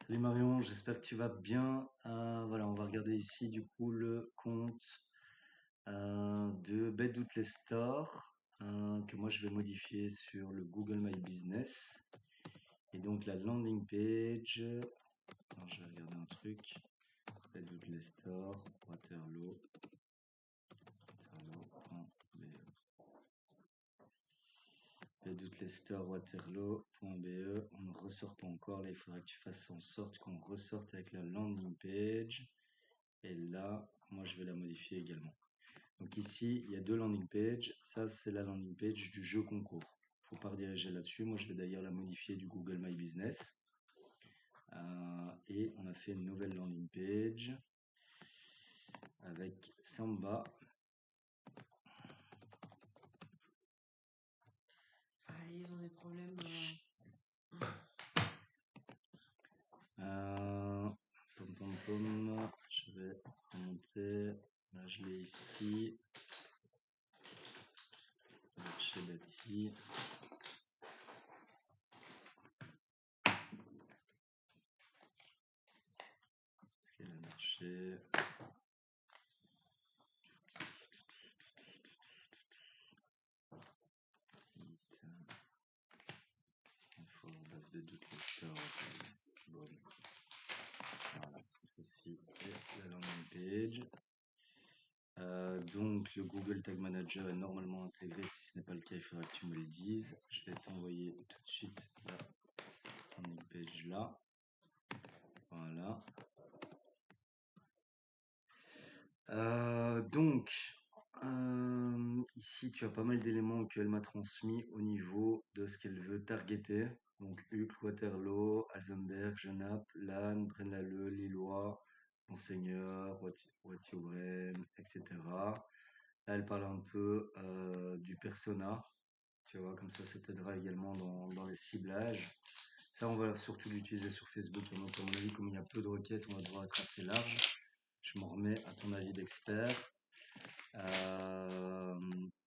Salut Marion, j'espère que tu vas bien. Voilà, on va regarder ici du coup le compte de Bedoutle Store que moi je vais modifier sur le Google My Business. Et donc la landing page, alors je vais regarder un truc, Bedoutle Store, Waterloo.be. Bedoutle Store, Waterloo.be, on ne ressort pas encore, là il faudra que tu fasses en sorte qu'on ressorte avec la landing page. Et là, moi, je vais la modifier également. Donc ici, il y a deux landing pages. Ça, c'est la landing page du jeu concours. Il ne faut pas rediriger là-dessus. Moi, je vais d'ailleurs la modifier du Google My Business. Et on a fait une nouvelle landing page avec Samba. Ils ont des problèmes. Je vais monter. Là, je l'ai ici. Chez Betty. Est-ce qu'elle a marché? Bon. Voilà, ceci est la landing page. Donc le Google Tag Manager est normalement intégré. Si ce n'est pas le cas, il faudra que tu me le dises. Je vais t'envoyer tout de suite la landing page là. Voilà. Ici tu as pas mal d'éléments qu'elle m'a transmis au niveau de ce qu'elle veut targeter. Donc Uccle, Waterloo, Alzenberg, Genappe, Lannes, Braine-l'Alleud, Lillois, Monseigneur, Wattio-Braine, etc. Là, elle parle un peu du persona, tu vois, comme ça t'aidera également dans les ciblages. Ça, on va surtout l'utiliser sur Facebook. Et donc, à mon avis, comme il y a peu de requêtes, on va devoir être assez large. Je m'en remets à ton avis d'expert.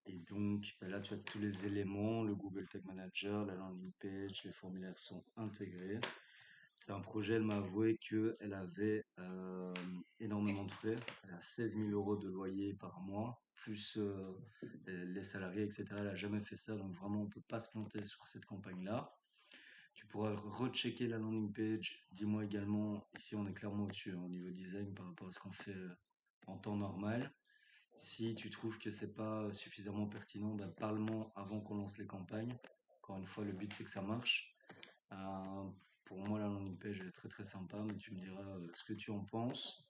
Et donc, là, tu as tous les éléments, le Google Tag Manager, la landing page, les formulaires sont intégrés. C'est un projet, elle m'a avoué qu'elle avait énormément de frais. Elle a 16 000 euros de loyer par mois, plus les salariés, etc. Elle n'a jamais fait ça, donc vraiment, on ne peut pas se planter sur cette campagne-là. Tu pourras rechecker la landing page. Dis-moi également, ici on est clairement au-dessus au niveau design par rapport à ce qu'on fait en temps normal. Si tu trouves que c'est pas suffisamment pertinent, ben, parle-moi avant qu'on lance les campagnes. Encore une fois, le but c'est que ça marche. Euh, pour moi, la landing page est très très sympa, mais tu me diras ce que tu en penses.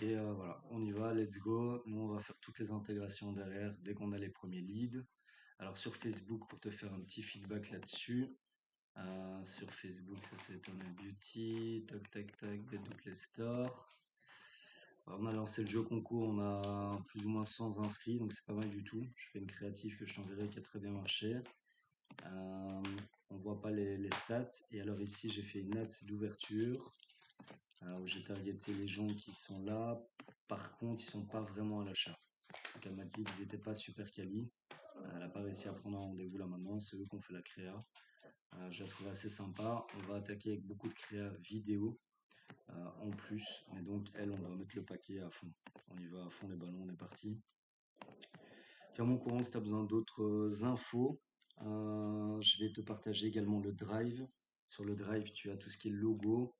Et voilà, on y va, let's go. Nous, on va faire toutes les intégrations derrière dès qu'on a les premiers leads. Alors sur Facebook, pour te faire un petit feedback là-dessus, sur Facebook, ça c'est Eternal Beauty, tac tac tac, Bedoutle Store. Alors, on a lancé le jeu concours, on a plus ou moins 100 inscrits, donc c'est pas mal du tout. Je fais une créative que je t'enverrai qui a très bien marché. On voit pas les stats. Et alors ici, j'ai fait une ads d'ouverture où j'ai targeté les gens qui sont là. Par contre, ils sont pas vraiment à l'achat. Donc elle m'a dit qu'ils n'étaient pas super quali. Elle n'a pas réussi à prendre un rendez-vous là maintenant. C'est eux qui ont fait la créa. Je la trouve assez sympa. On va attaquer avec beaucoup de créa vidéo en plus. Mais donc elle, on va mettre le paquet à fond. On y va à fond les ballons, on est parti. Tiens-moi au courant si tu as besoin d'autres infos. Je vais te partager également le Drive. Sur le Drive, tu as tout ce qui est logo.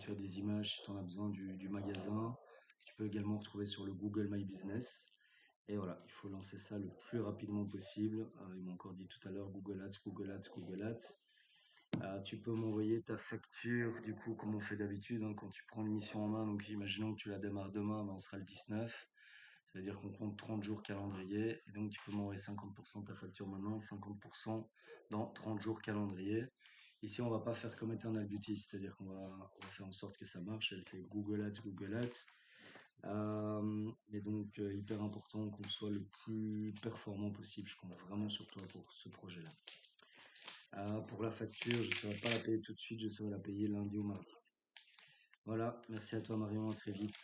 Tu as des images si tu en as besoin du magasin. Tu peux également retrouver sur le Google My Business. Et voilà, il faut lancer ça le plus rapidement possible. Ils m'ont encore dit tout à l'heure Google Ads, Google Ads, Google Ads. Tu peux m'envoyer ta facture, du coup, comme on fait d'habitude, hein, quand tu prends une mission en main. Donc, imaginons que tu la démarres demain, ben, on sera le 19. Ça veut dire qu'on compte 30 jours calendrier. Et donc, tu peux m'envoyer 50% de ta facture maintenant, 50% dans 30 jours calendrier. Ici, on va pas faire comme Eternal Beauty, c'est-à-dire qu'on va faire en sorte que ça marche. Elle, c'est Google Ads, Google Ads. Et donc, hyper important qu'on soit le plus performant possible. Je compte vraiment sur toi pour ce projet-là. Pour la facture, je ne saurais pas la payer tout de suite, je saurais la payer lundi ou mardi. Voilà, merci à toi Marion, à très vite.